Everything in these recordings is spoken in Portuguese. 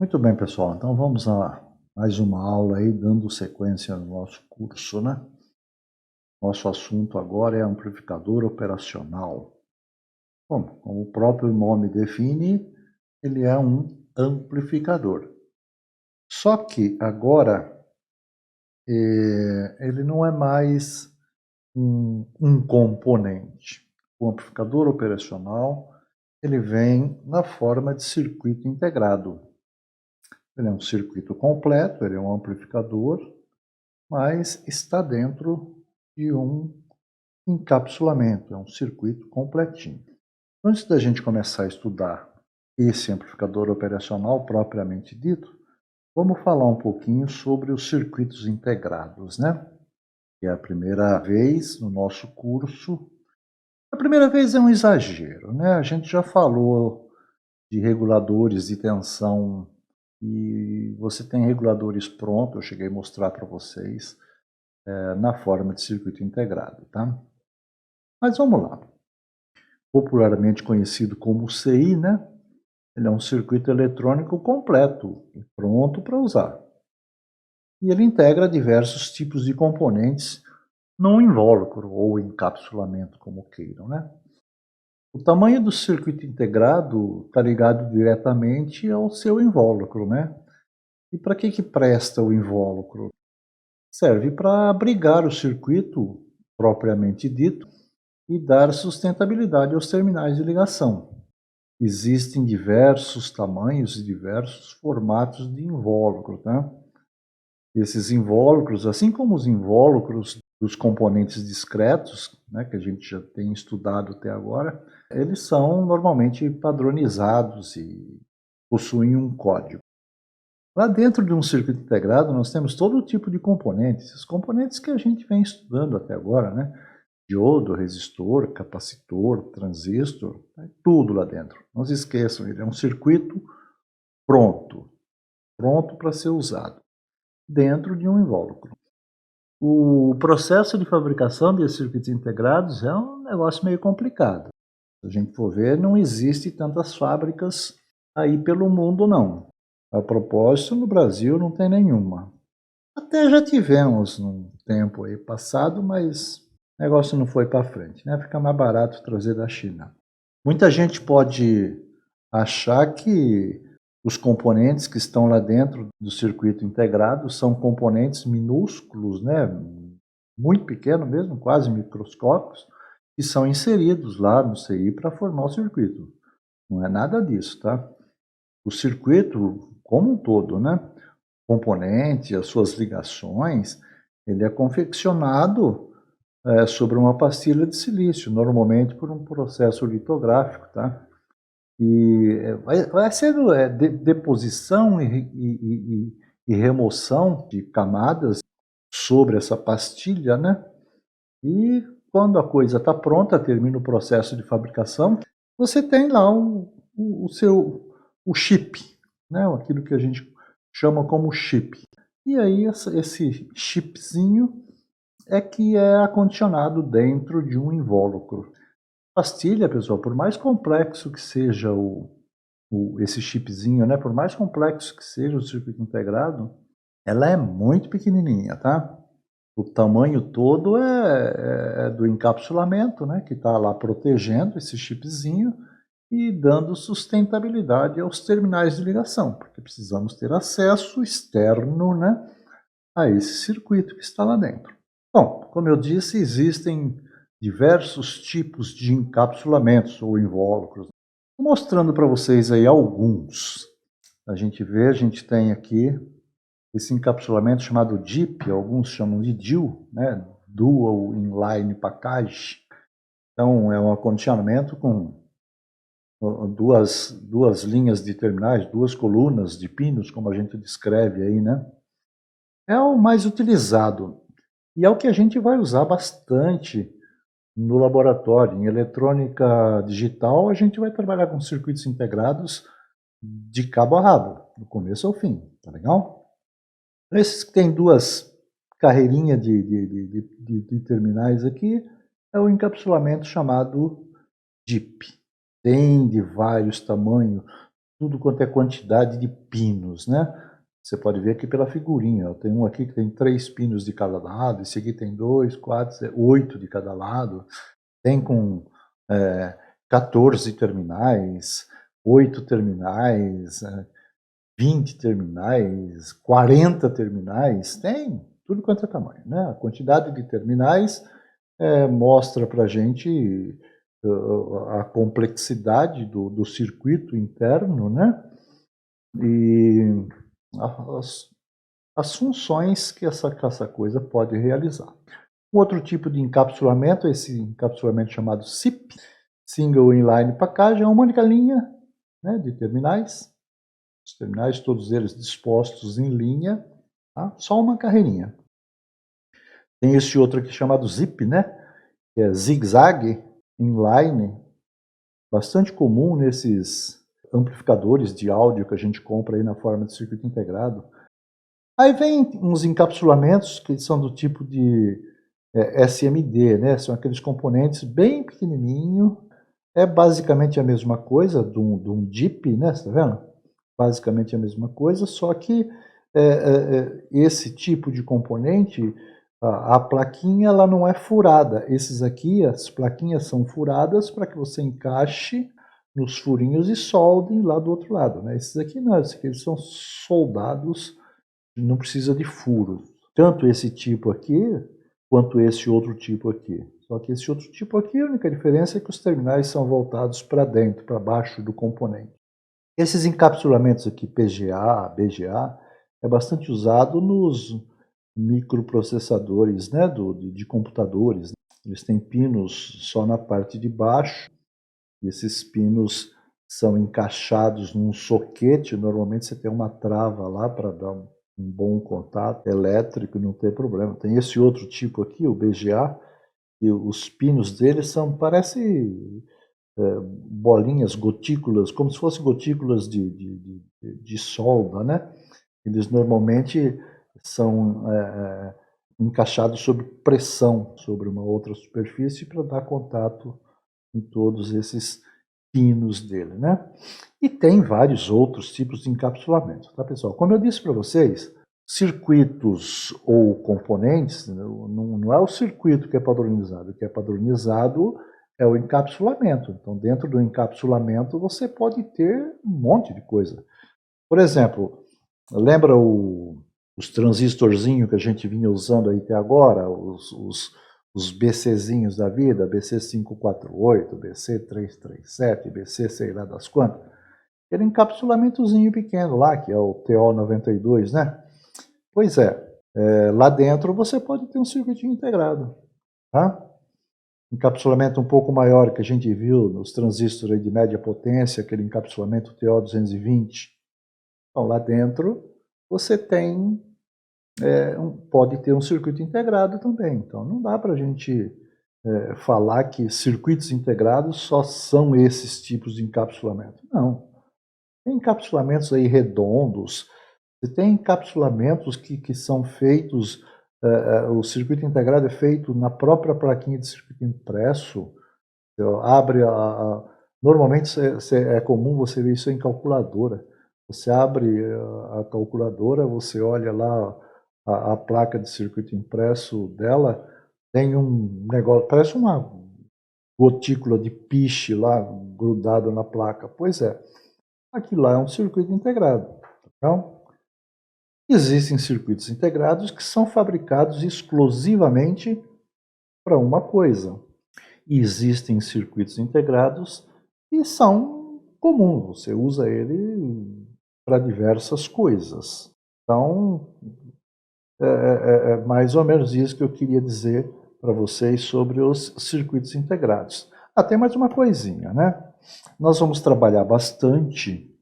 Muito bem, pessoal. Então vamos a mais uma aula aí, dando sequência no nosso curso, né? Nosso assunto agora é amplificador operacional. Bom, como o próprio nome define, ele é um amplificador. Só que agora ele não é mais um componente. O amplificador operacional ele vem na forma de circuito integrado. Ele é um circuito completo, ele é um amplificador, mas está dentro de um encapsulamento, é um circuito completinho. Antes da gente começar a estudar esse amplificador operacional propriamente dito, vamos falar um pouquinho sobre os circuitos integrados, né? Que é a primeira vez no nosso curso. A primeira vez é um exagero, né? A gente já falou de reguladores de tensão e você tem reguladores prontos, eu cheguei a mostrar para vocês, na forma de circuito integrado, tá? Mas vamos lá. Popularmente conhecido como CI, né? Ele é um circuito eletrônico completo e pronto para usar. E ele integra diversos tipos de componentes num invólucro ou encapsulamento, como queiram, né? O tamanho do circuito integrado está ligado diretamente ao seu invólucro, né? E para que presta o invólucro? Serve para abrigar o circuito propriamente dito e dar sustentabilidade aos terminais de ligação. Existem diversos tamanhos e diversos formatos de invólucro, tá? Esses invólucros, assim como os invólucros dos componentes discretos, né, que a gente já tem estudado até agora, eles são normalmente padronizados e possuem um código. Lá dentro de um circuito integrado, nós temos todo tipo de componentes, os componentes que a gente vem estudando até agora, né? Diodo, resistor, capacitor, transistor, tudo lá dentro. Não se esqueçam, ele é um circuito pronto, pronto para ser usado, dentro de um invólucro. O processo de fabricação desses circuitos integrados é um negócio meio complicado. Se a gente for ver, não existe tantas fábricas aí pelo mundo, não. A propósito, no Brasil não tem nenhuma. Até já tivemos num tempo aí passado, mas o negócio não foi para frente, né? Fica mais barato trazer da China. Muita gente pode achar que os componentes que estão lá dentro do circuito integrado são componentes minúsculos, né? Muito pequenos mesmo, quase microscópicos, que são inseridos lá no CI para formar o circuito. Não é nada disso, tá? O circuito como um todo, né? Componente, as suas ligações, ele é confeccionado sobre uma pastilha de silício, normalmente por um processo litográfico, tá? E vai sendo deposição e remoção de camadas sobre essa pastilha, né? E quando a coisa está pronta, termina o processo de fabricação, você tem lá o seu o chip, né? Aquilo que a gente chama como chip. E aí esse chipzinho é que é acondicionado dentro de um invólucro. Pastilha, pessoal, por mais complexo que seja esse chipzinho, né? Por mais complexo que seja o circuito integrado, ela é muito pequenininha, tá? O tamanho todo é do encapsulamento, né? Que está lá protegendo esse chipzinho e dando sustentabilidade aos terminais de ligação, porque precisamos ter acesso externo, né, a esse circuito que está lá dentro. Bom, como eu disse, existem diversos tipos de encapsulamentos ou invólucros. Estou mostrando para vocês aí alguns. A gente tem aqui esse encapsulamento chamado DIP, alguns chamam de DIL, né? Dual Inline Package. Então, é um acondicionamento com duas linhas de terminais, duas colunas de pinos, como a gente descreve aí, né? É o mais utilizado e é o que a gente vai usar bastante no laboratório. Em eletrônica digital, a gente vai trabalhar com circuitos integrados de cabo a rabo, do começo ao fim, tá legal? Esses que tem duas carreirinhas de terminais aqui, é o encapsulamento chamado DIP. Tem de vários tamanhos. tudo quanto é quantidade de pinos, né? Você pode ver aqui pela figurinha, ó, tem um aqui que tem 3 pinos de cada lado, esse aqui tem 2, 4, 8 de cada lado, tem com 14 terminais, 8 terminais, 20 terminais, 40 terminais, tem tudo quanto é tamanho, né? A quantidade de terminais mostra para a gente a complexidade do circuito interno, né? E as, as funções que essa coisa pode realizar. Um outro tipo de encapsulamento, esse encapsulamento chamado SIP, Single Inline Packaging, é uma única linha, né, de terminais, os terminais todos eles dispostos em linha, tá? Só uma carreirinha. Tem esse outro aqui chamado ZIP, né, que é Zig-Zag Inline, bastante comum nesses amplificadores de áudio que a gente compra aí na forma de circuito integrado. Aí vem uns encapsulamentos que são do tipo de SMD, né? São aqueles componentes bem pequenininho. É basicamente a mesma coisa de um DIP, né? Você tá vendo? Basicamente a mesma coisa, só que esse tipo de componente, a plaquinha ela não é furada. Esses aqui, as plaquinhas são furadas para que você encaixe nos furinhos e solde lá do outro lado, né? Esses aqui não, esses aqui eles são soldados, não precisa de furo. Tanto esse tipo aqui, quanto esse outro tipo aqui. Só que esse outro tipo aqui, a única diferença é que os terminais são voltados para dentro, para baixo do componente. Esses encapsulamentos aqui, PGA, BGA, é bastante usado nos microprocessadores, né, de computadores. Eles têm pinos só na parte de baixo, e esses pinos são encaixados num soquete. Normalmente você tem uma trava lá para dar um bom contato elétrico, não tem problema. Tem esse outro tipo aqui, o BGA, e os pinos deles parece bolinhas, gotículas, como se fossem gotículas de solda, né? Eles normalmente são encaixados sob pressão sobre uma outra superfície para dar contato em todos esses pinos dele, né? E tem vários outros tipos de encapsulamento, tá, pessoal? Como eu disse para vocês, circuitos ou componentes, não é o circuito que é padronizado. O que é padronizado é o encapsulamento. Então, dentro do encapsulamento, você pode ter um monte de coisa. Por exemplo, lembra os transistorzinhos que a gente vinha usando aí até agora, os BCzinhos da vida, BC548, BC337, BC sei lá das quantas? Aquele encapsulamentozinho pequeno lá, que é o TO92, né? Pois lá dentro você pode ter um circuitinho integrado, tá? Encapsulamento um pouco maior que a gente viu nos transistores de média potência, aquele encapsulamento TO220. Então, lá dentro você tem, pode ter um circuito integrado também. Então, não dá para a gente falar que circuitos integrados só são esses tipos de encapsulamento. Não. Tem encapsulamentos aí redondos, você tem encapsulamentos que são feitos, o circuito integrado é feito na própria plaquinha de circuito impresso. Abre normalmente é comum você ver isso em calculadora. Você abre a calculadora, você olha lá a placa de circuito impresso dela, tem um negócio, parece uma gotícula de piche lá grudada na placa. Pois é, aquilo lá é um circuito integrado. Então, existem circuitos integrados que são fabricados exclusivamente para uma coisa. E existem circuitos integrados que são comuns, você usa ele para diversas coisas. Então, é mais ou menos isso que eu queria dizer para vocês sobre os circuitos integrados. Tem mais uma coisinha, né? Nós vamos trabalhar bastante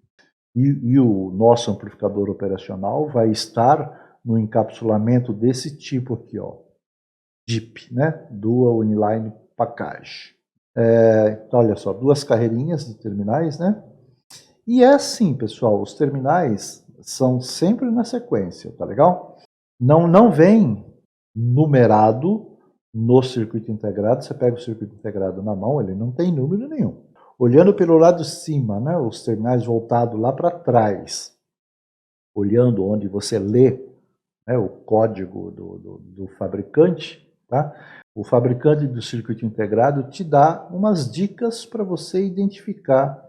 e o nosso amplificador operacional vai estar no encapsulamento desse tipo aqui, ó, DIP, né? Dual Inline Package. Então, olha só, 2 carreirinhas de terminais, né? E é assim, pessoal, os terminais são sempre na sequência, tá legal? Não vem numerado no circuito integrado. Você pega o circuito integrado na mão, ele não tem número nenhum. olhando pelo lado de cima, né? Os terminais voltados lá para trás, olhando onde você lê, né, o código do fabricante, tá? O fabricante do circuito integrado te dá umas dicas para você identificar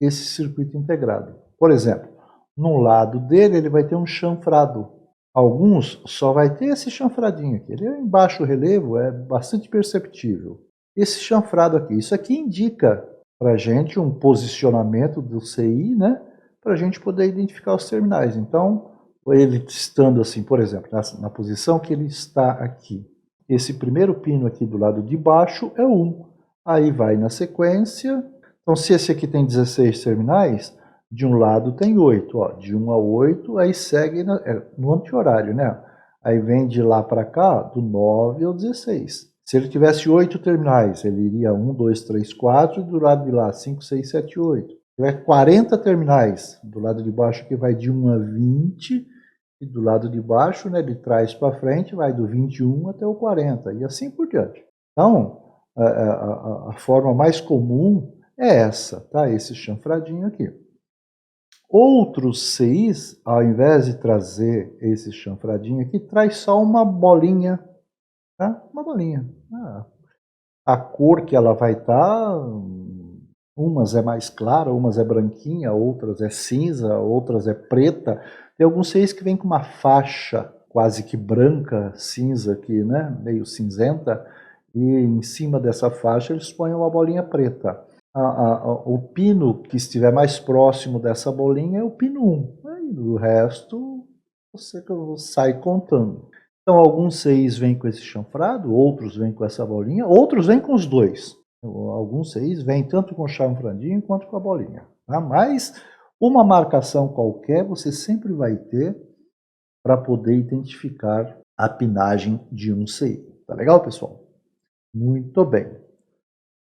esse circuito integrado. Por exemplo, no lado dele ele vai ter um chanfrado. Alguns só vai ter esse chanfradinho aqui. Ele é em baixo relevo, é bastante perceptível. Esse chanfrado aqui, isso aqui indica para a gente um posicionamento do CI, né? Para a gente poder identificar os terminais. Então, ele estando assim, por exemplo, na posição que ele está aqui. Esse primeiro pino aqui do lado de baixo é 1. Aí vai na sequência. Então, se esse aqui tem 16 terminais, de um lado tem 8, ó, de 1 a 8, aí segue no anti-horário, né? Aí vem de lá para cá, do 9 ao 16. Se ele tivesse 8 terminais, ele iria 1, 2, 3, 4, e do lado de lá 5, 6, 7, 8. Se tiver 40 terminais, do lado de baixo aqui vai de 1 a 20, e do lado de baixo, né, de trás para frente, vai do 21 até o 40, e assim por diante. Então, a forma mais comum é essa, tá? Esse chanfradinho aqui. Outros CIs, ao invés de trazer esse chanfradinho aqui, traz só uma bolinha, tá? Uma bolinha. A cor que ela vai estar, umas é mais clara, umas é branquinha, outras é cinza, outras é preta. Tem alguns CIs que vem com uma faixa quase que branca, cinza aqui, né? Meio cinzenta, e em cima dessa faixa eles põem uma bolinha preta. O pino que estiver mais próximo dessa bolinha é o pino 1. Aí, o resto você sai contando. Então, alguns CIs vêm com esse chanfrado, outros vêm com essa bolinha, outros vêm com os dois. Alguns CIs vêm tanto com o chanfradinho quanto com a bolinha. Tá? Mas uma marcação qualquer você sempre vai ter para poder identificar a pinagem de um CI. Tá legal, pessoal? Muito bem.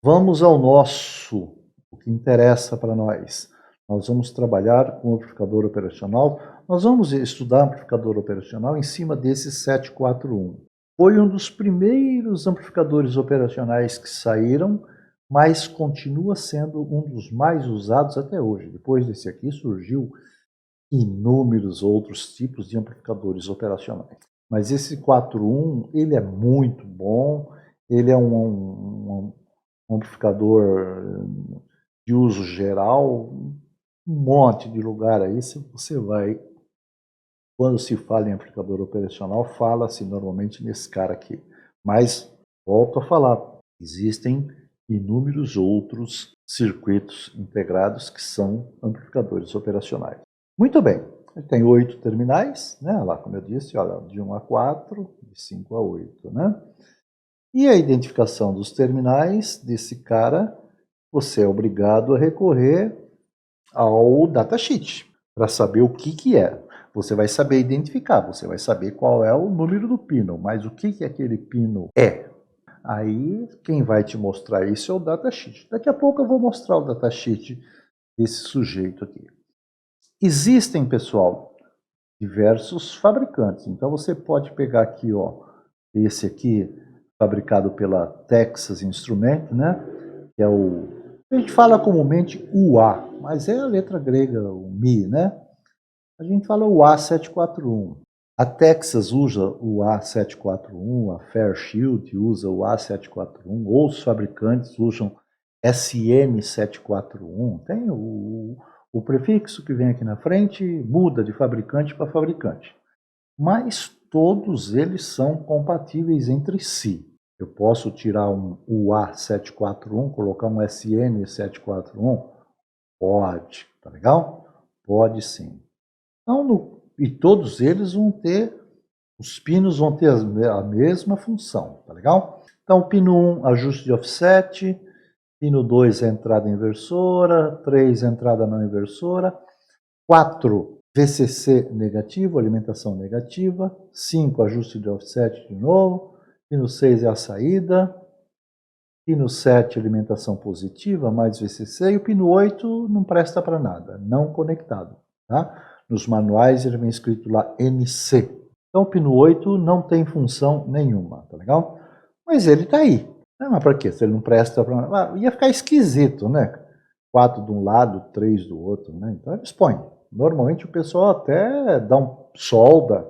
Vamos ao o que interessa para nós. Nós vamos trabalhar com o amplificador operacional. Nós vamos estudar amplificador operacional em cima desse 741. Foi um dos primeiros amplificadores operacionais que saíram, mas continua sendo um dos mais usados até hoje. Depois desse aqui surgiu inúmeros outros tipos de amplificadores operacionais. Mas esse 41, ele é muito bom, ele é um amplificador de uso geral, um monte de lugar aí, você vai, quando se fala em amplificador operacional, fala-se normalmente nesse cara aqui. Mas, volto a falar, existem inúmeros outros circuitos integrados que são amplificadores operacionais. Muito bem, ele tem 8 terminais, né? Lá, como eu disse, olha, de 1 a 4, de 5 a 8, né? E a identificação dos terminais desse cara, você é obrigado a recorrer ao datasheet para saber o que é. Você vai saber identificar, você vai saber qual é o número do pino, mas o que aquele pino é. Aí quem vai te mostrar isso é o datasheet. Daqui a pouco eu vou mostrar o datasheet desse sujeito aqui. Existem, pessoal, diversos fabricantes. Então você pode pegar aqui, ó, esse aqui, fabricado pela Texas Instruments, né? Que é a gente fala comumente UA, mas é a letra grega, o Mi, né? A gente fala o A741. A Texas usa o A741, a Fairchild usa o A741, outros fabricantes usam SM741. Tem o prefixo que vem aqui na frente muda de fabricante para fabricante. Mas todos eles são compatíveis entre si. Eu posso tirar um UA741, colocar um SN741? Pode, tá legal? Pode sim. Então, e todos eles vão ter, os pinos vão ter a mesma função, tá legal? Então, pino 1, ajuste de offset, pino 2, entrada inversora, 3, entrada não inversora, 4, VCC negativo, alimentação negativa, 5, ajuste de offset de novo, pino 6 é a saída, pino 7, alimentação positiva, mais VCC, e o pino 8 não presta para nada, não conectado, tá? Nos manuais ele vem escrito lá NC. Então o pino 8 não tem função nenhuma, tá legal? Mas ele tá aí. Mas para quê? Se ele não presta para nada, ia ficar esquisito, né? 4 de um lado, 3 do outro, né? Então eles põem. Normalmente o pessoal até dá solda,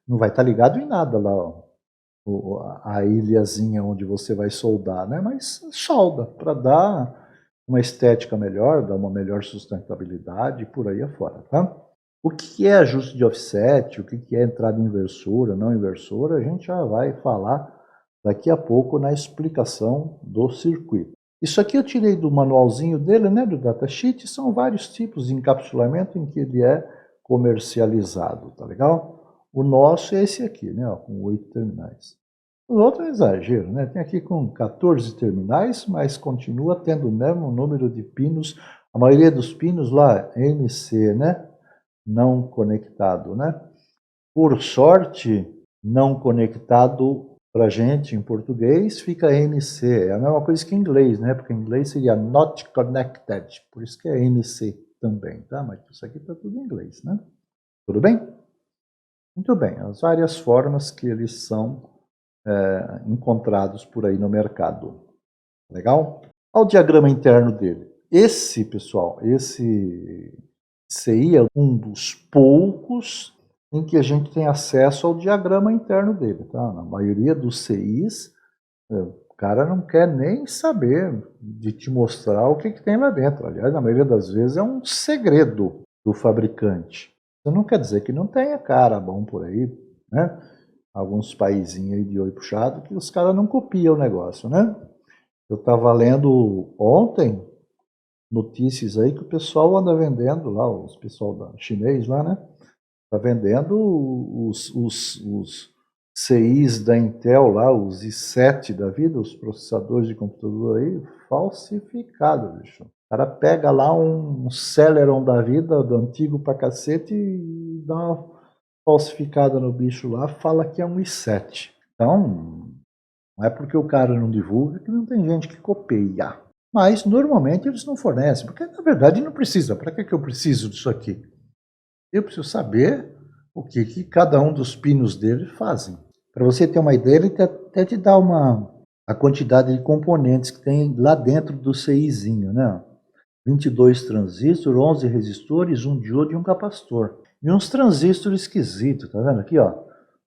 não vai estar ligado em nada lá, a ilhazinha onde você vai soldar, né? Mas solda para dar uma estética melhor, dar uma melhor sustentabilidade e por aí afora, tá? O que é ajuste de offset, o que é entrada inversora, não inversora, a gente já vai falar daqui a pouco na explicação do circuito. Isso aqui eu tirei do manualzinho dele, né, do datasheet, são vários tipos de encapsulamento em que ele é comercializado, tá legal? O nosso é esse aqui, né, ó, com 8 terminais. O outro é exagero, né? Tem aqui com 14 terminais, mas continua tendo o mesmo número de pinos. A maioria dos pinos lá, NC, né? Não conectado, né? Por sorte, não conectado para gente em português fica NC. É a mesma coisa que em inglês, né? Porque em inglês seria not connected. Por isso que é NC também, tá? Mas isso aqui está tudo em inglês, né? Tudo bem? Muito bem. As várias formas que eles são encontrados por aí no mercado. Legal? Olha o diagrama interno dele. Esse, pessoal, esse CI é um dos poucos em que a gente tem acesso ao diagrama interno dele. Tá? Na maioria dos CIs, o cara não quer nem saber de te mostrar o que tem lá dentro. Aliás, na maioria das vezes é um segredo do fabricante. Isso não quer dizer que não tenha cara bom por aí, né? Alguns paizinhos aí de olho puxado que os caras não copiam o negócio, né? Eu estava lendo ontem notícias aí que o pessoal anda vendendo lá, os pessoal chinês lá, né? Tá vendendo os CIs da Intel lá, os i7 da vida, os processadores de computador aí, falsificados, bicho. O cara pega lá um Celeron da vida, do antigo pra cacete, e dá uma falsificada no bicho lá, fala que é um i7. Então, não é porque o cara não divulga que não tem gente que copia. Mas, normalmente, eles não fornecem, porque, na verdade, não precisa. Para que eu preciso disso aqui? Eu preciso saber o que cada um dos pinos dele fazem. Para você ter uma ideia, ele até te dá a quantidade de componentes que tem lá dentro do CIzinho, né? 22 transistores, 11 resistores, um diodo e um capacitor. E uns transistores esquisitos, tá vendo aqui, ó?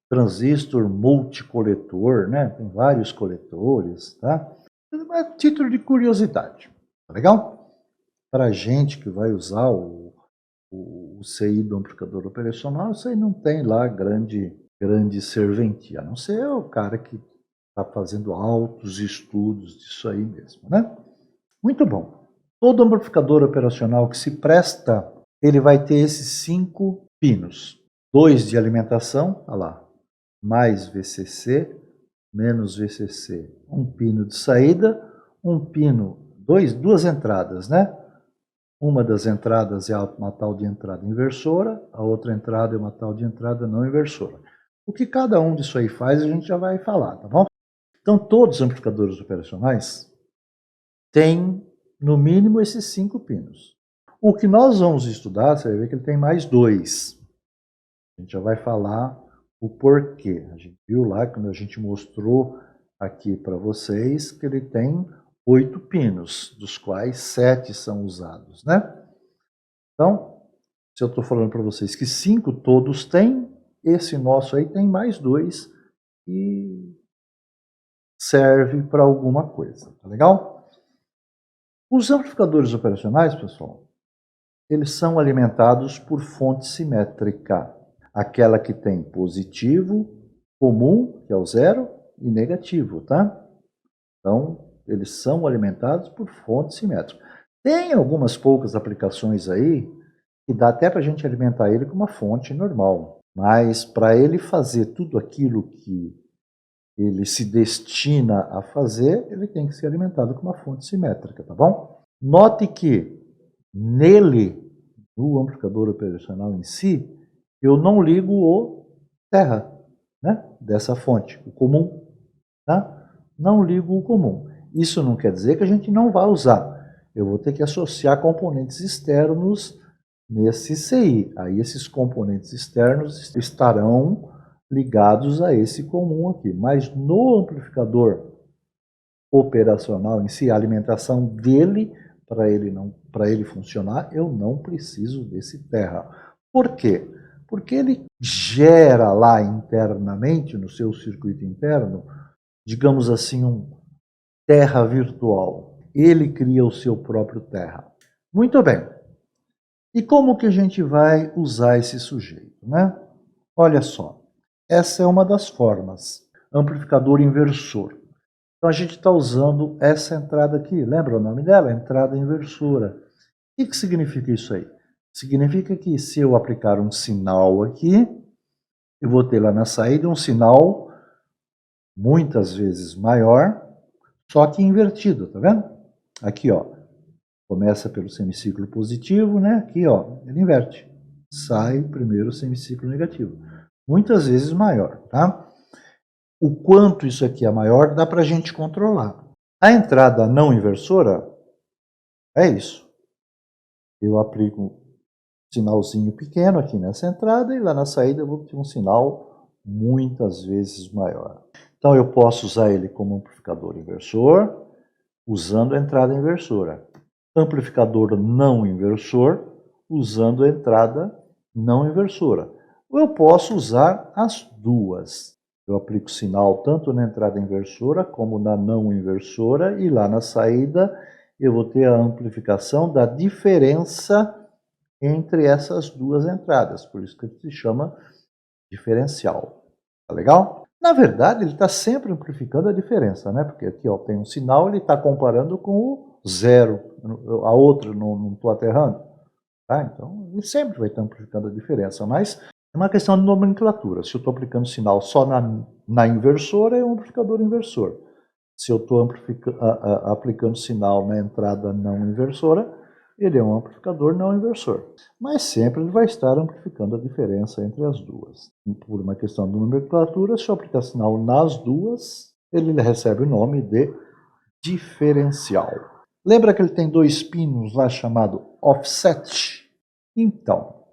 Transistor multicoletor, né? Tem vários coletores, tá? É título de curiosidade, tá legal? Para a gente que vai usar o CI do amplificador operacional, isso aí não tem lá grande serventia, a não ser o cara que está fazendo altos estudos disso aí mesmo, né? Muito bom. Todo amplificador operacional que se presta, ele vai ter esses 5 pinos. 2 de alimentação, olha lá, mais VCC, menos VCC. Um pino de saída, um pino, duas entradas, né? Uma das entradas é uma tal de entrada inversora, a outra entrada é uma tal de entrada não inversora. O que cada um disso aí faz, a gente já vai falar, tá bom? Então, todos os amplificadores operacionais têm, no mínimo, esses 5 pinos. O que nós vamos estudar, você vai ver que ele tem mais 2. A gente já vai falar o porquê. A gente viu lá, quando a gente mostrou aqui para vocês, que ele tem 8 pinos, dos quais 7 são usados, né? Então, se eu estou falando para vocês que 5 todos têm, esse nosso aí tem mais 2 e serve para alguma coisa, tá legal? Os amplificadores operacionais, pessoal, eles são alimentados por fonte simétrica, aquela que tem positivo, comum, que é o 0, e negativo, tá? Então, eles são alimentados por fonte simétrica. Tem algumas poucas aplicações aí que dá até para a gente alimentar ele com uma fonte normal, mas para ele fazer tudo aquilo que ele se destina a fazer, ele tem que ser alimentado com uma fonte simétrica, tá bom? Note que nele, no amplificador operacional em si, eu não ligo o terra, né? Dessa fonte, o comum, tá? Não ligo o comum. Isso não quer dizer que a gente não vá usar. Eu vou ter que associar componentes externos nesse CI. Aí esses componentes externos estarão ligados a esse comum aqui. Mas no amplificador operacional em si, a alimentação dele para ele funcionar, eu não preciso desse terra. Por quê? Porque ele gera lá internamente, no seu circuito interno, digamos assim, um terra virtual. Ele cria o seu próprio terra. Muito bem. E como que a gente vai usar esse sujeito, né? Olha só, essa é uma das formas, amplificador inversor. Então a gente está usando essa entrada aqui, lembra o nome dela? Entrada inversora. O que significa isso aí? Significa que se eu aplicar um sinal aqui, eu vou ter lá na saída um sinal muitas vezes maior, só que invertido, tá vendo? Aqui, ó, começa pelo semiciclo positivo, né? Aqui, ó, ele inverte. Sai primeiro o semiciclo negativo. Muitas vezes maior, tá? O quanto isso aqui é maior, dá para a gente controlar. A entrada não inversora é isso. Eu aplico um sinalzinho pequeno aqui nessa entrada e lá na saída eu vou ter um sinal muitas vezes maior. Então eu posso usar ele como amplificador inversor, usando a entrada inversora. Amplificador não inversor, usando a entrada não inversora. Ou eu posso usar as duas. Eu aplico sinal tanto na entrada inversora como na não inversora, e lá na saída eu vou ter a amplificação da diferença entre essas duas entradas. Por isso que se chama diferencial. Tá legal? Na verdade, ele está sempre amplificando a diferença, né? Porque aqui ó, tem um sinal, ele está comparando com o zero. A outra não estou aterrando. Tá? Então, ele sempre vai estar amplificando a diferença, mas é uma questão de nomenclatura. Se eu estou aplicando sinal só na inversora, é um amplificador inversor. Se eu estou aplicando sinal na entrada não inversora, ele é um amplificador não inversor. Mas sempre ele vai estar amplificando a diferença entre as duas. Por uma questão de nomenclatura, se eu aplicar sinal nas duas, ele recebe o nome de diferencial. Lembra que ele tem dois pinos lá chamado offset? Então,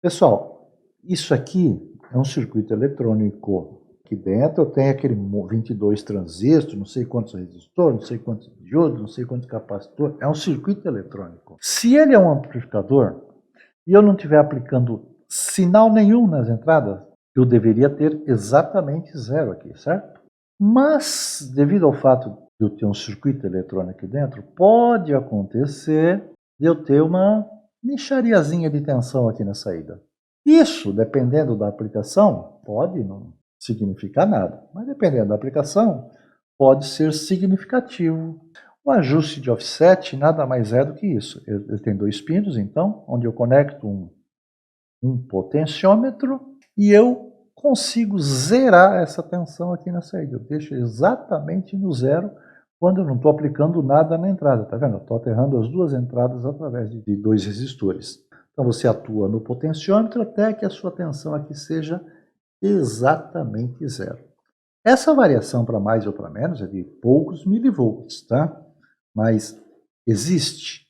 pessoal, isso aqui é um circuito eletrônico. Aqui dentro eu tenho aquele 22 transistores, não sei quantos resistores, não sei quantos diodos, não sei quantos capacitores. É um circuito eletrônico. Se ele é um amplificador e eu não estiver aplicando sinal nenhum nas entradas, eu deveria ter exatamente zero aqui, certo? Mas, devido ao fato de eu ter um circuito eletrônico aqui dentro, pode acontecer de eu ter uma mixariazinha de tensão aqui na saída. Isso, dependendo da aplicação, pode não significar nada, mas dependendo da aplicação, pode ser significativo. O ajuste de offset nada mais é do que isso. Ele tem dois pinos, então, onde eu conecto um potenciômetro e eu consigo zerar essa tensão aqui na saída. Eu deixo exatamente no zero quando eu não estou aplicando nada na entrada. Tá vendo? Eu estou aterrando as duas entradas através de dois resistores. Então você atua no potenciômetro até que a sua tensão aqui seja exatamente zero. Essa variação para mais ou para menos é de poucos milivolts, tá? Mas existe?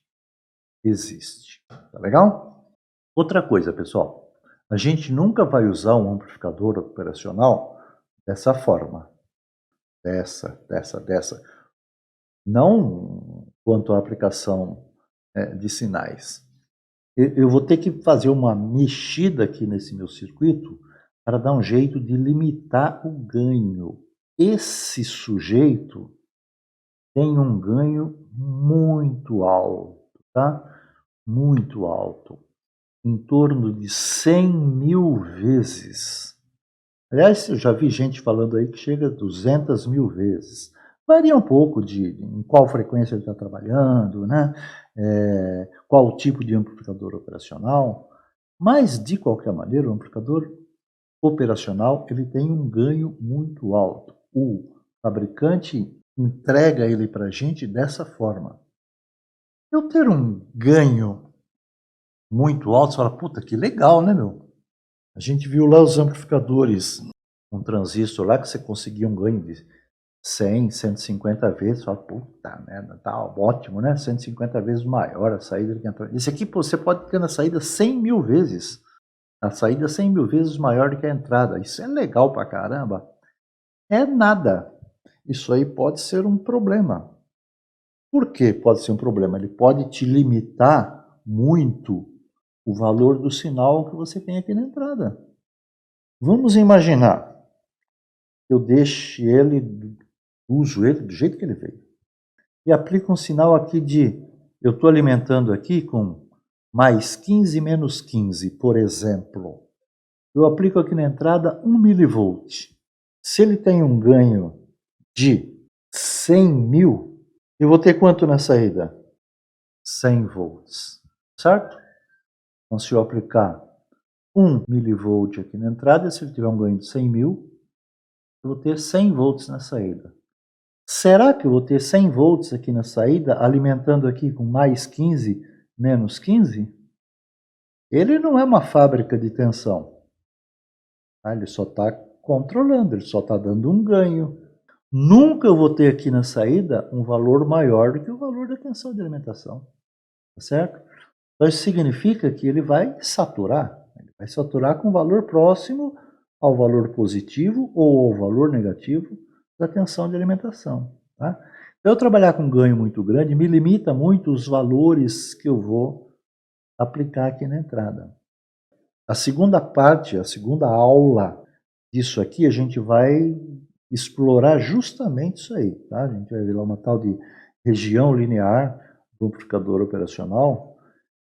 Existe. Tá legal? Outra coisa, pessoal. A gente nunca vai usar um amplificador operacional dessa forma. Dessa. Não quanto à aplicação de sinais. Eu vou ter que fazer uma mexida aqui nesse meu circuito para dar um jeito de limitar o ganho. Esse sujeito tem um ganho muito alto, tá? Muito alto. Em torno de 100.000 vezes. Aliás, eu já vi gente falando aí que chega a 200.000 vezes. Varia um pouco em qual frequência ele está trabalhando, né? Qual o tipo de amplificador operacional. Mas, de qualquer maneira, o amplificador operacional ele tem um ganho muito alto. O fabricante entrega ele para a gente dessa forma. Eu ter um ganho muito alto, você fala, puta, que legal, né, meu? A gente viu lá os amplificadores, um transistor lá que você conseguia um ganho de 100, 150 vezes, fala, puta merda, tá ótimo, né? 150 vezes maior a saída que entra. Esse aqui você pode ter na saída 100.000 vezes. A saída 100.000 vezes maior do que a entrada. Isso é legal pra caramba. É nada. Isso aí pode ser um problema. Por que pode ser um problema? Ele pode te limitar muito o valor do sinal que você tem aqui na entrada. Vamos imaginar que eu deixe ele, uso ele do jeito que ele veio. E aplico um sinal aqui eu estou alimentando aqui com mais 15 menos 15, por exemplo. Eu aplico aqui na entrada 1 milivolt. Se ele tem um ganho de 100 mil, eu vou ter quanto na saída? 100 volts, certo? Então, se eu aplicar 1 milivolt aqui na entrada, se ele tiver um ganho de 100 mil, eu vou ter 100 volts na saída. Será que eu vou ter 100 volts aqui na saída, alimentando aqui com mais 15, menos 15? Ele não é uma fábrica de tensão. Tá? Ele só está controlando, ele só está dando um ganho. Nunca eu vou ter aqui na saída um valor maior do que o valor da tensão de alimentação. Tá certo? Então isso significa que ele vai saturar. Ele vai saturar com um valor próximo ao valor positivo ou ao valor negativo da tensão de alimentação. Tá? Eu trabalhar com ganho muito grande me limita muito os valores que eu vou aplicar aqui na entrada. A segunda parte, a segunda aula disso aqui, a gente vai explorar justamente isso aí. Tá? A gente vai ver lá uma tal de região linear do amplificador operacional,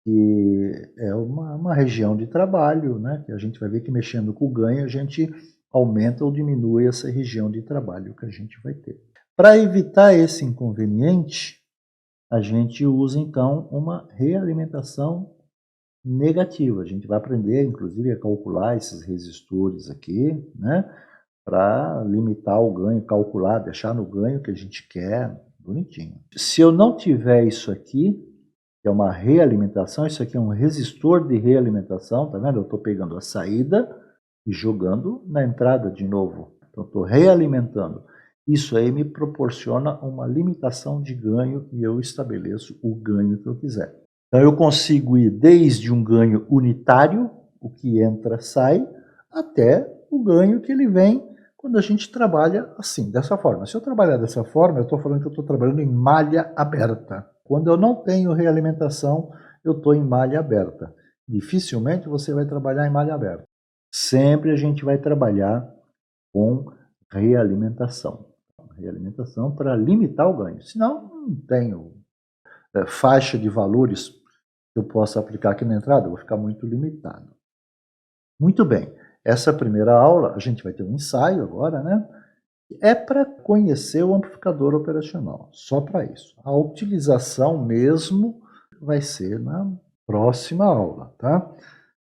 que é uma região de trabalho, né? Que a gente vai ver que mexendo com o ganho, a gente aumenta ou diminui essa região de trabalho que a gente vai ter. Para evitar esse inconveniente, a gente usa então uma realimentação negativa. A gente vai aprender, inclusive, a calcular esses resistores aqui, né? Para limitar o ganho, calcular, deixar no ganho que a gente quer, bonitinho. Se eu não tiver isso aqui, que é uma realimentação, isso aqui é um resistor de realimentação, tá vendo? Eu estou pegando a saída e jogando na entrada de novo. Então, estou realimentando. Isso aí me proporciona uma limitação de ganho e eu estabeleço o ganho que eu quiser. Então, eu consigo ir desde um ganho unitário, o que entra, sai, até o ganho que ele vem quando a gente trabalha assim, dessa forma. Se eu trabalhar dessa forma, eu estou falando que eu estou trabalhando em malha aberta. Quando eu não tenho realimentação, eu estou em malha aberta. Dificilmente você vai trabalhar em malha aberta. Sempre a gente vai trabalhar com realimentação. Realimentação para limitar o ganho. Senão, não tenho faixa de valores que eu possa aplicar aqui na entrada, eu vou ficar muito limitado. Muito bem. Essa primeira aula, a gente vai ter um ensaio agora, né? É para conhecer o amplificador operacional, só para isso. A utilização mesmo vai ser na próxima aula, tá?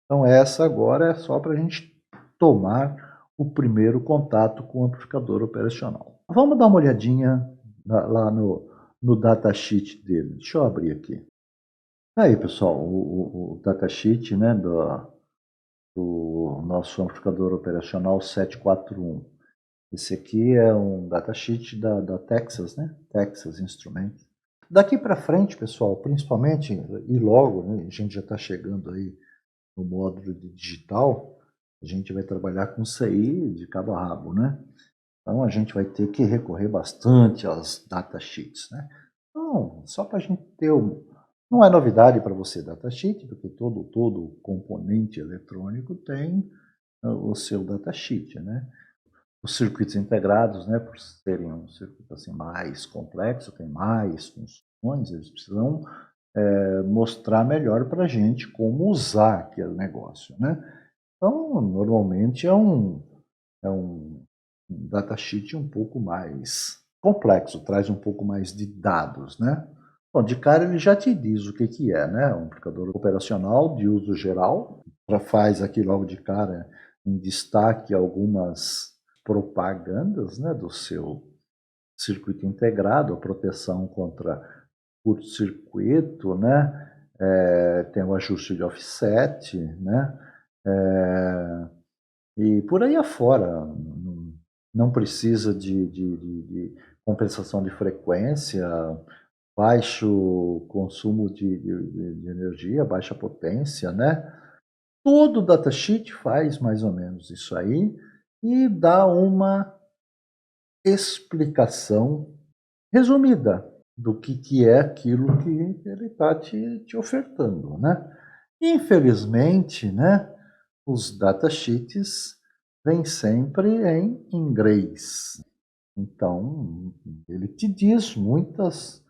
Então essa agora é só para a gente tomar o primeiro contato com o amplificador operacional. Vamos dar uma olhadinha lá no datasheet dele. Deixa eu abrir aqui. Aí, pessoal, o datasheet, né, do nosso amplificador operacional 741. Esse aqui é um datasheet da Texas, né? Texas Instruments. Daqui para frente, pessoal, principalmente, e logo, né, a gente já está chegando aí no módulo de digital, a gente vai trabalhar com CI de cabo a rabo, né? Então a gente vai ter que recorrer bastante aos datasheets, né? Então, só para a gente ter não é novidade para você datasheet, porque todo componente eletrônico tem o seu datasheet, né? Os circuitos integrados, né, por serem um circuito assim, mais complexo, tem mais funções, eles precisam mostrar melhor para a gente como usar aquele negócio, né? Então, normalmente é um datasheet um pouco mais complexo, traz um pouco mais de dados, né? Bom, de cara ele já te diz o que é, né? Um aplicador operacional de uso geral, já faz aqui logo de cara em destaque algumas propagandas, né, do seu circuito integrado, a proteção contra curto-circuito, né? Tem o ajuste de offset, né? E por aí afora, não precisa de compensação de frequência, baixo consumo de energia, baixa potência, né? Todo datasheet faz mais ou menos isso aí e dá uma explicação resumida do que é aquilo que ele está te ofertando, né? Infelizmente, né, os datasheets vêm sempre em inglês. Então, ele te diz muitas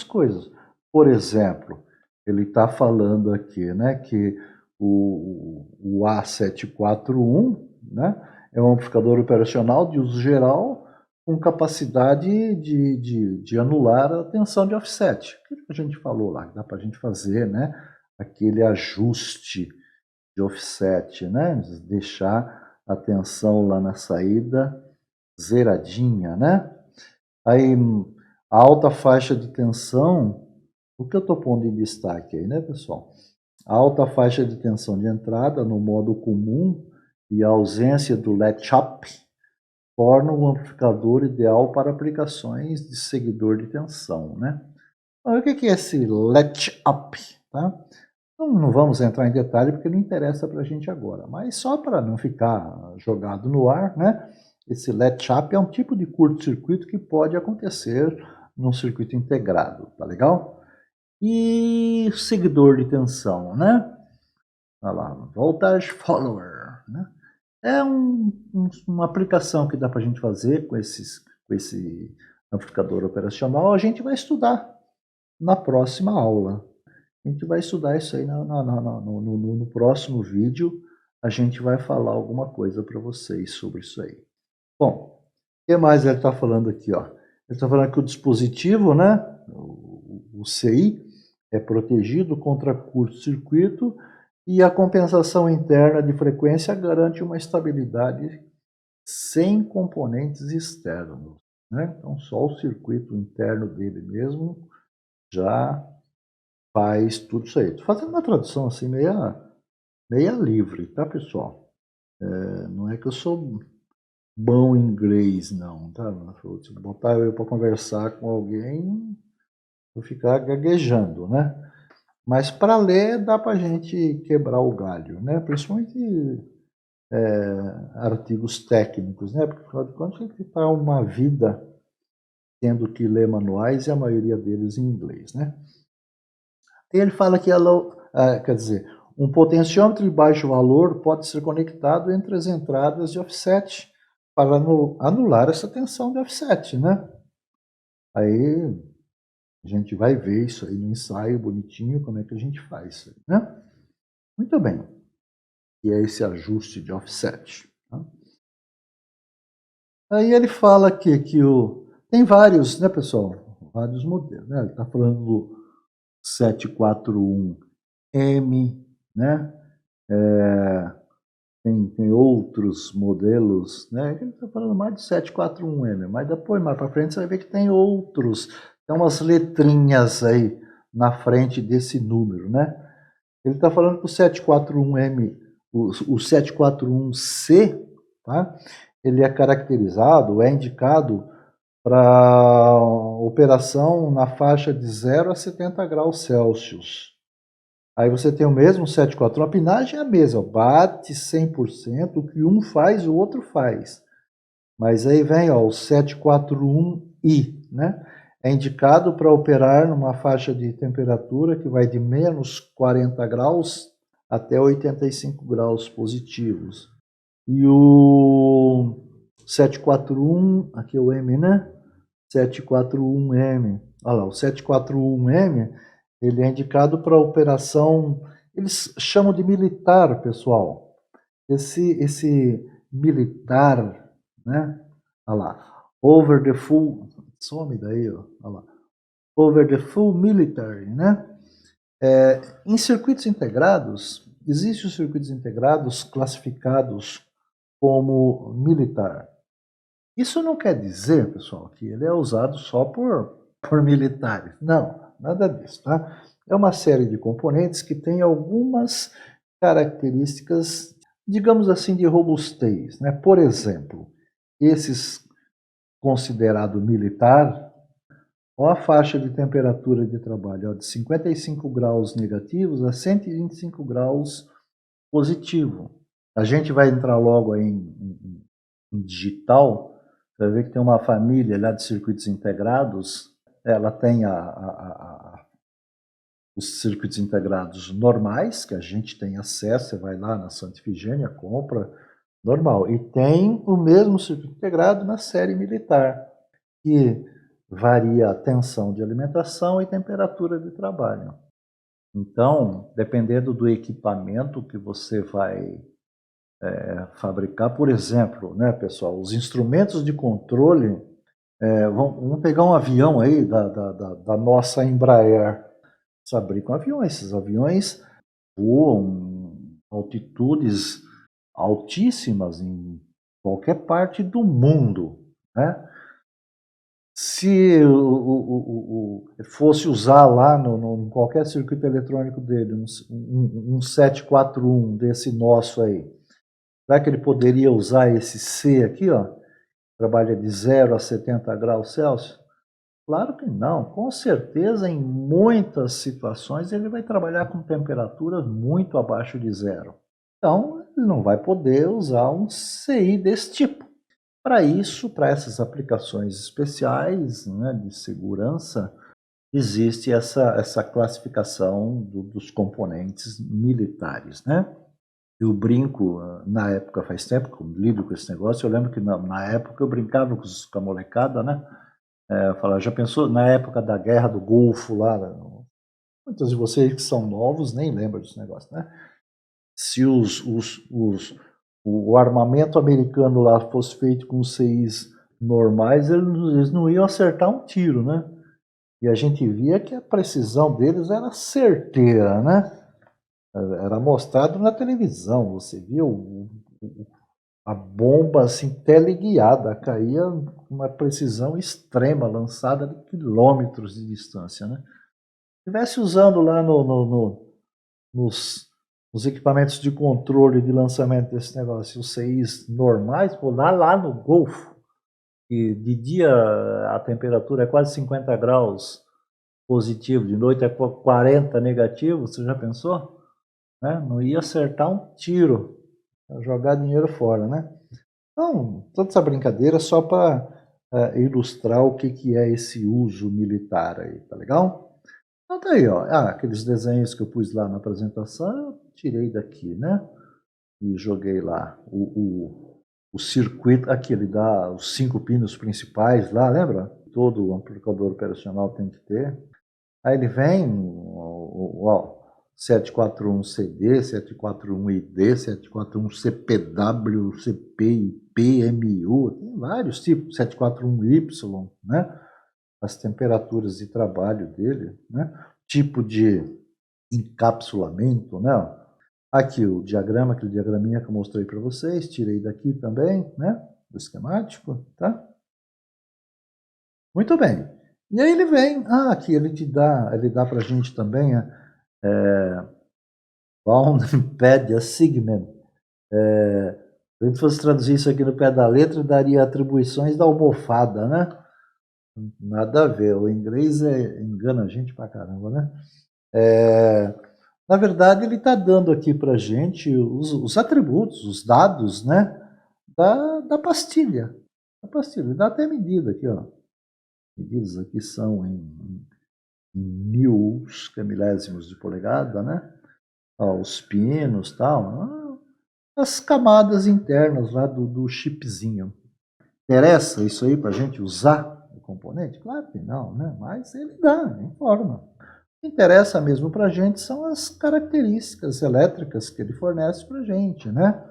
coisas. Por exemplo, ele está falando aqui, né, que o A741, né, é um amplificador operacional de uso geral com capacidade de anular a tensão de offset. Aquilo que a gente falou lá, que dá para a gente fazer, né, aquele ajuste de offset, né, deixar a tensão lá na saída zeradinha, né? Aí, a alta faixa de tensão, o que eu estou pondo em destaque aí, né, pessoal? A alta faixa de tensão de entrada no modo comum e a ausência do latch-up tornam o amplificador ideal para aplicações de seguidor de tensão, né? Então, o que é esse latch-up, tá? Não vamos entrar em detalhe porque não interessa para a gente agora, mas só para não ficar jogado no ar, né? Esse latch-up é um tipo de curto-circuito que pode acontecer num circuito integrado, tá legal? E seguidor de tensão, né? Olha lá, voltage follower, né? É uma aplicação que dá para a gente fazer com esse amplificador operacional. A gente vai estudar na próxima aula. A gente vai estudar isso aí no próximo vídeo. A gente vai falar alguma coisa para vocês sobre isso aí. Bom, o que mais ele está falando aqui? Ó? Ele está falando que o dispositivo, né, o CI, é protegido contra curto-circuito e a compensação interna de frequência garante uma estabilidade sem componentes externos. Né? Então, só o circuito interno dele mesmo já faz tudo isso aí. Estou fazendo uma tradução assim meia livre, tá, pessoal? Não é que eu sou bom em inglês, não, tá? Se botar eu para conversar com alguém, vou ficar gaguejando, né? Mas para ler dá para a gente quebrar o galho, né? Principalmente artigos técnicos, né? Porque afinal de contas a gente está uma vida tendo que ler manuais e a maioria deles em inglês, né? E ele fala que quer dizer, um potenciômetro de baixo valor pode ser conectado entre as entradas de offset para anular essa tensão de offset, né? Aí a gente vai ver isso aí no ensaio bonitinho, como é que a gente faz isso aí, né? Muito bem. E é esse ajuste de offset. Tá? Aí ele fala aqui que tem vários, né, pessoal? Vários modelos, né? Ele está falando do 741M, né? Tem outros modelos, né? Ele está falando mais de 741M, mas depois, mais para frente, você vai ver que tem outros. Tem umas letrinhas aí na frente desse número, né? Ele está falando que o 741M, o 741C, tá? Ele é caracterizado, é indicado para operação na faixa de 0 a 70 graus Celsius. Aí você tem o mesmo 741, a pinagem é a mesma, bate 100%, o que um faz, o outro faz. Mas aí vem ó, o 741I, né? É indicado para operar numa faixa de temperatura que vai de menos 40 graus até 85 graus positivos. E o 741, aqui é o M, né? 741M. Olha lá, o 741M, ele é indicado para operação, eles chamam de militar, pessoal. Esse militar, né? Olha lá, over the full, some daí, ó. Olha lá. Over the full military, né? Em circuitos integrados, existem os circuitos integrados classificados como militar. Isso não quer dizer, pessoal, que ele é usado só por militares. Não, nada disso, tá? É uma série de componentes que tem algumas características, digamos assim, de robustez, né? Por exemplo, esses considerado militar, ó a faixa de temperatura de trabalho, ó, de 55 graus negativos a 125 graus positivo. A gente vai entrar logo aí em digital, você vai ver que tem uma família lá de circuitos integrados, ela tem os circuitos integrados normais, que a gente tem acesso, você vai lá na Santa Efigênia, compra, normal. E tem o mesmo circuito integrado na série militar, que varia a tensão de alimentação e temperatura de trabalho. Então, dependendo do equipamento que você vai fabricar, por exemplo, né, pessoal, os instrumentos de controle, vamos pegar um avião aí da nossa Embraer, fabricam aviões, esses aviões voam altitudes altíssimas em qualquer parte do mundo, né? Se fosse usar lá no qualquer circuito eletrônico dele um 741 desse nosso aí, será que ele poderia usar esse C aqui, ó, trabalha de 0 a 70 graus Celsius? Claro que não. Com certeza, em muitas situações, ele vai trabalhar com temperaturas muito abaixo de zero. Então, ele não vai poder usar um CI desse tipo. Para isso, para essas aplicações especiais, né, de segurança, existe essa classificação dos componentes militares, né? Eu brinco, na época, faz tempo que eu lido com esse negócio, eu lembro que na época eu brincava com a molecada, né? Eu falava, já pensou na época da Guerra do Golfo lá, muitos de vocês que são novos nem lembram desse negócio, né? Se o armamento americano lá fosse feito com CIs normais, eles não iam acertar um tiro, né? E a gente via que a precisão deles era certeira, né? Era mostrado na televisão, você via a bomba assim teleguiada, caía com uma precisão extrema, lançada de quilômetros de distância, né? Se estivesse usando lá nos equipamentos de controle de lançamento desse negócio, os CIs normais, pô, lá no Golfo, e de dia a temperatura é quase 50 graus positivo, de noite é 40 negativo, você já pensou? Né? Não ia acertar um tiro, jogar dinheiro fora, né? Então, toda essa brincadeira é só para ilustrar o que é esse uso militar aí, tá legal? Então tá aí, ó. Aqueles desenhos que eu pus lá na apresentação, eu tirei daqui, né? E joguei lá o circuito, aqui ele dá os 5 pinos principais lá, lembra? Todo amplificador operacional tem que ter. Aí ele vem, ó, 741CD, 741ID, 741CPW, CPI, PMU, tem vários tipos, 741Y, né? As temperaturas de trabalho dele, né? Tipo de encapsulamento, né? Aqui o diagrama, aquele diagraminha que eu mostrei para vocês, tirei daqui também, né? Do esquemático, tá? Muito bem. E aí ele vem, aqui ele dá para a gente também Boundpedia Sigmen. Se a gente fosse traduzir isso aqui no pé da letra, daria atribuições da almofada, né? Nada a ver, o inglês engana a gente pra caramba, né? Na verdade, ele está dando aqui para a gente os atributos, os dados, né? Da pastilha. A pastilha, ele dá até medida aqui, ó. Medidas aqui são em mils, que é milésimos de polegada, né? Ó, os pinos, tal, as camadas internas lá do chipzinho. Interessa isso aí para a gente usar o componente? Claro que não, né? Mas ele dá, informa. O que interessa mesmo para a gente são as características elétricas que ele fornece para a gente, né?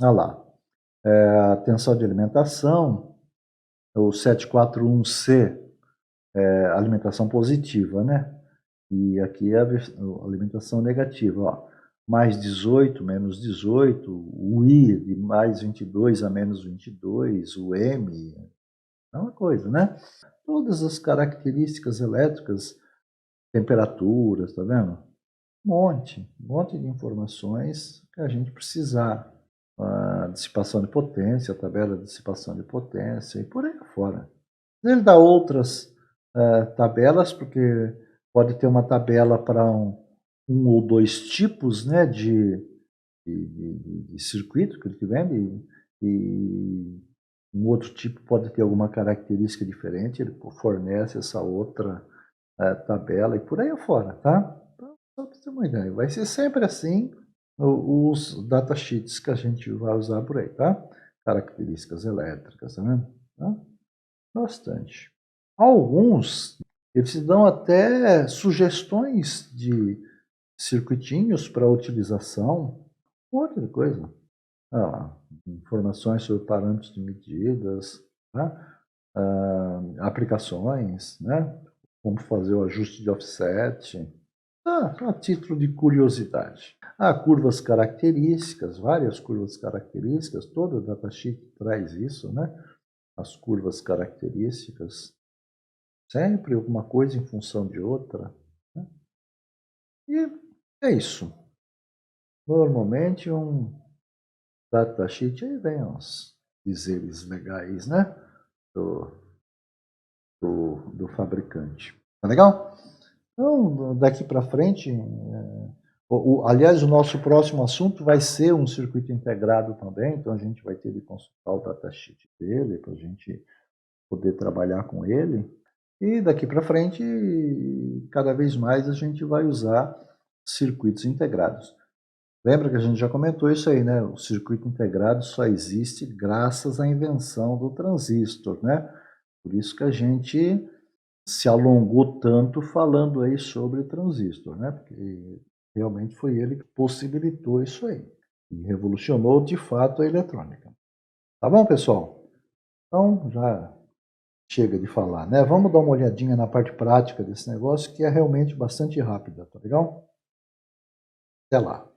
Olha lá, a tensão de alimentação, o 741C, alimentação positiva, né? E aqui é a alimentação negativa, ó. Mais 18, menos 18, o I de mais 22 a menos 22, o M, é uma coisa, né? Todas as características elétricas, temperaturas, tá vendo? Um monte de informações que a gente precisar. A dissipação de potência, a tabela de dissipação de potência e por aí fora. Ele dá outras tabelas, porque pode ter uma tabela para um ou dois tipos, né, de circuito que ele vende, e Um outro tipo pode ter alguma característica diferente, ele fornece essa outra tabela e por aí afora, tá? Então, só para você ter uma ideia, vai ser sempre assim os datasheets que a gente vai usar por aí, tá? Características elétricas, tá vendo? Tá? Bastante. Alguns, eles te dão até sugestões de circuitinhos para utilização, outra coisa. Informações sobre parâmetros de medidas, tá? Aplicações, né? Como fazer o ajuste de offset, a título de curiosidade. Há curvas características, várias curvas características, toda datasheet traz isso, né? As curvas características, sempre alguma coisa em função de outra. Né? E é isso. Normalmente um datasheet, aí vem os dizeres legais, né? Do, do fabricante. Tá legal? Então, daqui para frente, aliás, o nosso próximo assunto vai ser um circuito integrado também, então a gente vai ter de consultar o datasheet dele para a gente poder trabalhar com ele. E daqui para frente, cada vez mais a gente vai usar circuitos integrados. Lembra que a gente já comentou isso aí, né? O circuito integrado só existe graças à invenção do transistor, né? Por isso que a gente se alongou tanto falando aí sobre transistor, né? Porque realmente foi ele que possibilitou isso aí e revolucionou de fato a eletrônica. Tá bom, pessoal? Então já chega de falar, né? Vamos dar uma olhadinha na parte prática desse negócio que é realmente bastante rápida, tá legal? Até lá.